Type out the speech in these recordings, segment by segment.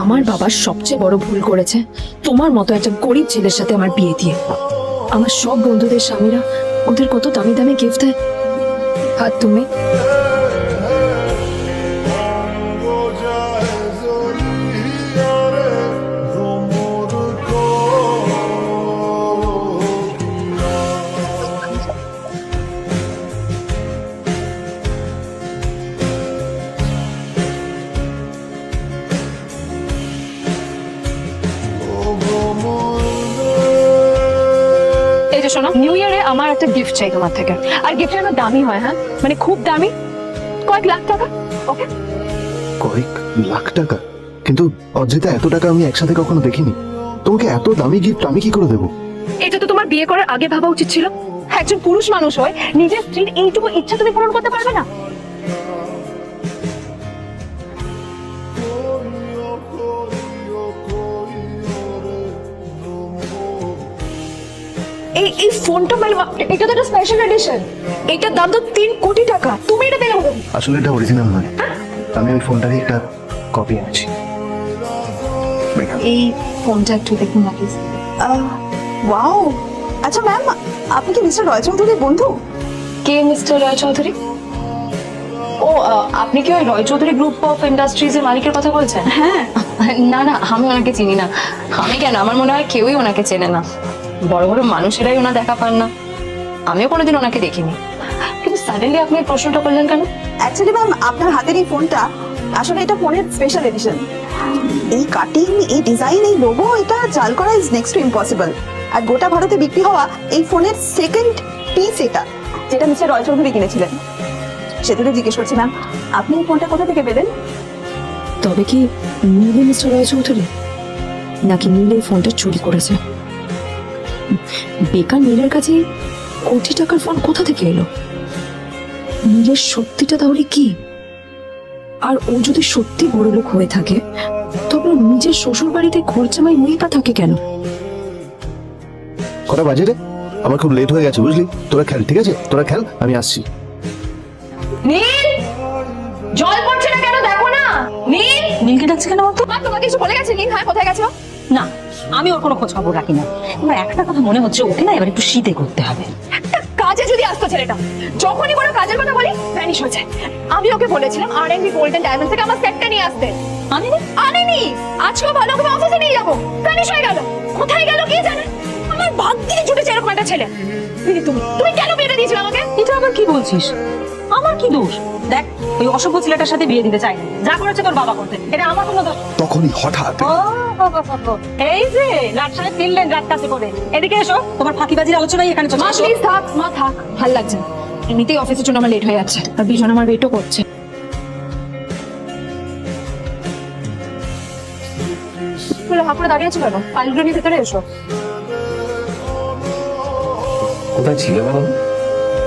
আমার বাবা সবচেয়ে বড় ভুল করেছে তোমার মতো একটা গরিব ছেলের সাথে আমার বিয়ে দিয়ে। আমার সব বন্ধুদের স্বামীরা ওদের কত দামি দামি গিফট দেয়, আর তুমি শোনো, নিউ ইয়ারে আমার একটা গিফট চাই তোমার থেকে, আর গিফটটা আমার দামি হয়, হ্যাঁ মানে খুব দামি, কয়েক লাখ টাকা। ওকে? কয়েক লাখ টাকা? কিন্তু অর্জিতা, এত টাকা আমি একসাথে কখনো দেখিনি। তোমাকে এত দামি গিফট আমি কি করে দেবো? এটা তো তোমার বিয়ে করার আগে ভাবা উচিত ছিল। একজন পুরুষ মানুষ হয় নিজের স্ত্রীর এইটুকু ইচ্ছা তুমি পূরণ করতে পারবে না? এই ফোনটা এটা তো একটা স্পেশাল এডিশন, এটার দাম তো 3 কোটি টাকা। তুমি এটা দেবে? আসলে এটা অরিজিনাল নয়, আমি ওই ফোনটারই একটা কপি এনেছি। এই ফোনটা একটু দেখুন না প্লিজ। ওয়াও, আচ্ছা ম্যাম, আপনি কি মিস্টার রয় চৌধুরীর বন্ধু? কে মিস্টার রয় চৌধুরী? ও, আপনি কি ওই রয় চৌধুরী গ্রুপ অফ ইন্ডাস্ট্রিজ এর মালিকের কথা বলছেন? হ্যাঁ। না না, আমি ওনাকে চিনি না। আমি কেন, আমার মনে হয় কেউই ওনাকে চেনে না। বড় বড় মানুষেরাই ওনা দেখা পান না, আমিও কোনোদিন ওনাকে দেখিনি। কিন্তু সাডেনলি আপনি এই প্রশ্নটা করলেন কেন? অ্যাকচুয়ালি ম্যাম, আপনার হাতের এই ফোনটা আসলে এটা ফোনের স্পেশাল এডিশন। এই কাটিং, এই ডিজাইন, এই লোগো, এটা চাল করা ইজ নেক্সট টু ইম্পসিবল। আর গোটা ভারতে বিক্রি হওয়া এই ফোনের সেকেন্ড পিস এটা, যেটা মিস্টার রয় চৌধুরী কিনেছিলেন। সেতুরে জিজ্ঞেস করছি ম্যাম, আপনি এই ফোনটা কোথা থেকে পেলেন? তবে কি নীলে মিস্টার রয় চৌধুরী, নাকি নীল এই ফোনটা চুরি করেছে? বেকার নীলের কাছে কোটি টাকার ফোন কোথা থেকে এলো? নীলের সত্যিটা তাহলে কি? আর ও যদি সত্যি বড় লোক হয়ে থাকে, তবে নিজের শ্বশুর বাড়িতে খরচামাই হয়েই বা থাকে কেন? কটা বাজে রে? আমার খুব লেট হয়ে গেছে, বুঝলি? তোরা খেল, ঠিক আছে? তোরা খেল, আমি আসছি। নীল, জল পড়ছে না কেন দেখো না। নীল, নীলকে ডাকছে কেন বলতো? মা তোমাকে কিছু বলে গেছে নীল? হ্যাঁ, কোথায় গেছো? না, আমি ওর কোনো খোঁজ খবর রাখি না। আমার একটা কথা মনে হচ্ছে, ওকে না এবার একটু শীতে করতে হবে। একটা কাজে যদি আসতো ছেলেটা, যখনই কোনো কাজের কথা বলি ভ্যানিশ হয়ে যায়। আমি ওকে বলেছিলাম আর&বি গোল্ড এন্ড ডায়মন্ড থেকে আমার সেটটা নিয়ে আসতে, আনেনি। আজকেও ভালো করে অফিসে নিয়ে যাবো, ভ্যানিশ হয়ে গেল। কোথায় গেল কে জানে? আমার ভাগ্যে জুটেছে এরকম একটা ছেলে। তুমি কেন বিয়ে দিয়েছিলে আমাকে? এটা আবার কি বলছিস? আমার কি দোষ? দেখ, ওই অসভ্য ছেলেটার সাথে বিয়ে দিতে চাই, যা করেছে তোর বাবা করতে, এটা আমার কোনো দোষ। তখনই হঠাৎ এই যে রাত সাড়ে ফিরলেন রাত কাছে করে, এদিকে এসো, তোমার ফাঁকিবাজির আলোচনাই এখানে চলছে। মা প্লিজ থাক, মা থাক, ভাল লাগছে না। এমনিতেই অফিসের জন্য আমার লেট হয়ে যাচ্ছে, আর বিজন আমার ওয়েটও করছে। হাঁপুড়ে দাঁড়িয়ে আছো কেন? ফাইলগুলো নিয়ে ভেতরে এসো। কোথায় ছিলে বলো?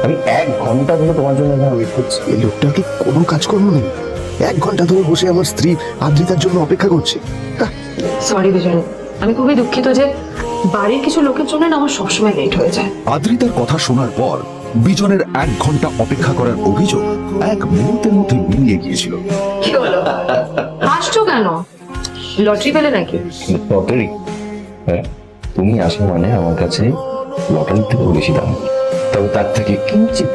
আমি 1 ঘন্টা ধরে তোমার জন্য এখানে ওয়েট করছি। এই লোকটার কি কোনো কাজকর্ম নেই? 1 ঘন্টা ধরে বসে আমার স্ত্রী আদ্রিতার জন্য অপেক্ষা করছে। সরি বিজন, আমি খুবই দুঃখিত যে বাড়ির কিছু লোকের জন্য না আমার সবসময় লেট হয়ে যায়। আদ্রিতার কথা শোনার পর বিজনের 1 ঘন্টা অপেক্ষা করার অভিযোগ 1 মুহূর্তের মধ্যে মিলিয়ে গিয়েছিল। কি হলো? হাসছো কেন? লটারি পেলে নাকি? লটারি? হ্যাঁ, তুমি আসো মানে আমার কাছে লটারির থেকে বেশি দাম, তবে তার থেকে কিঞ্চিত